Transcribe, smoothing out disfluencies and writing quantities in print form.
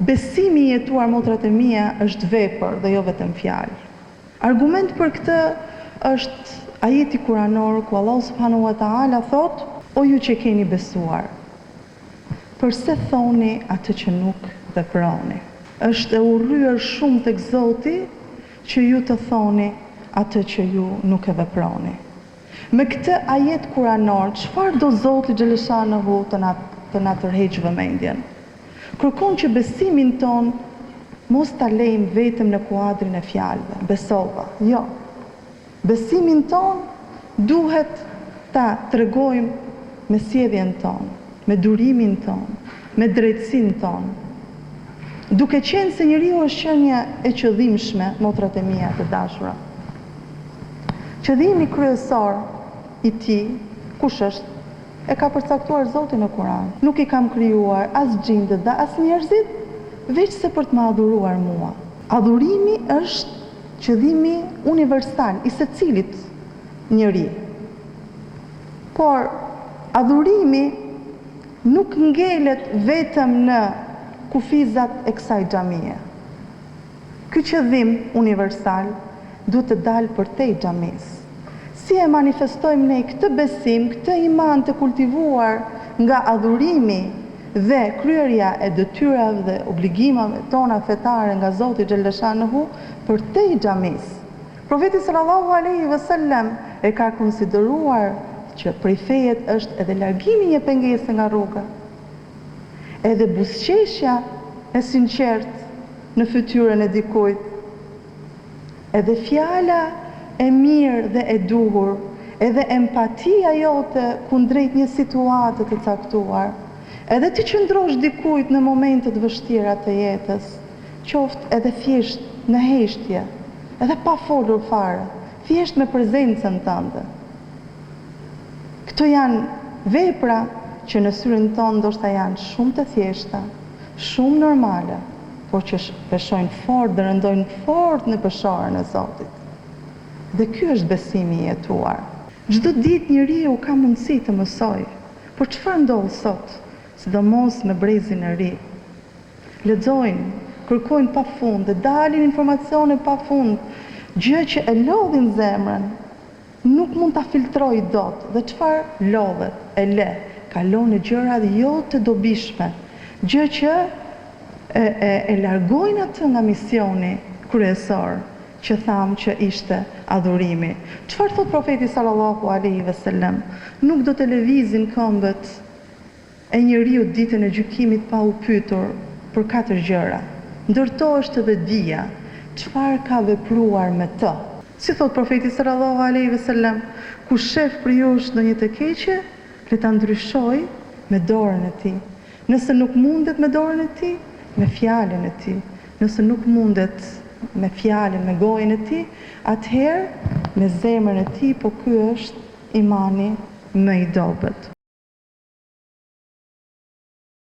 Besimi i jetuar, motrat e mia, është vepër dhe jo vetëm fjalë. Argument për këtë është ajeti kuranor ku Allah subhanahu wa ta'ala thot: "O ju që keni besuar, përse thoni atë që nuk veproni?" Është e urryer shumë tek Zoti që ju të thoni atë që ju nuk e veproni. Me këtë ajet kuranor, çfarë do Zoti xhaleshanehu të na tërheqë vëmendjen? Kërkon që besimin ton mos ta lejmë vetëm në kuadrin e fjalëve. Besova. Jo. Besimin ton duhet ta tregojmë me sjelljen ton, me durimin ton, me drejtësinë ton. Duke qenë se njeriu është qenie e qëllimshme, motrat e mia të dashura. Qëllimi kryesor i tij, kush është? E ka përcaktuar Zoti në Kur'an. Nuk i kam krijuar as xhindët dhe as njerëzit, veç se për të më adhuruar mua. Adhurimi është qëllimi universal i secilit njeri. Por adhurimi nuk ngelet vetëm në kufizat e kësaj xhamie. Ky qëllim universal duhet të dalë përtej xhamisë. Si e manifestojmë ne këtë besim, këtë iman të kultivuar nga adhurimi dhe kryerja e detyrave dhe obligimeve tona fetare nga Zoti xhaleshanehu përtej xhamisë. Profeti sallallahu alaihi wasallam e ka konsideruar që prej fejet është edhe largimi një pengese nga rruga, edhe buzëqeshja e sinqertë në fytyrën e dikujt, edhe fjala e mirë dhe e duhur, edhe empatia jote kundrejt një situate të caktuar, edhe të qëndrosh dikujt në momentet vështira të jetës, qoftë edhe thjesht në heshtje, edhe pa folur fare, thjesht me prezencën tënde. Këto janë vepra që në syrin tonë ndoshta janë shumë të thjeshta, shumë normale, por që peshojnë fort dhe rëndojnë fort në peshorën e Zotit. Dhe ky është besimi i jetuar. Çdo ditë njeriu ka mundësi të mësoj, por çfarë ndodh sot, sidomos me brezin e ri? Lexojnë, kërkojnë pafund, dhe dalin informacione pafund, gjë që e lodhin zemrën, nuk mund ta filtroj dot. Dhe çfarë lodhet? E le, kalon në gjëra jo të dobishme, gjë që e largojnë atë nga misioni kryesor që thamë që ishte adhurimi. Çfarë thot profeti sallallahu alaihi wasallam? Nuk do të lëvizin këmbët e njeriu ditën e gjykimit pa u pyetur për 4 gjëra. Ndërto është edhe dija, çfarë ka vepruar me të. Si thot profeti sallallahu alaihi wasallam, ku shef për jush ndonjë të keqe, le ta ndryshoj me dorën e tij. Nëse nuk mundet me dorën e tij, me fjalën e tij. Nëse nuk mundet me fjalën, me gojën e tij, atëherë me zemrën e tij, po ky është imani më i dobët.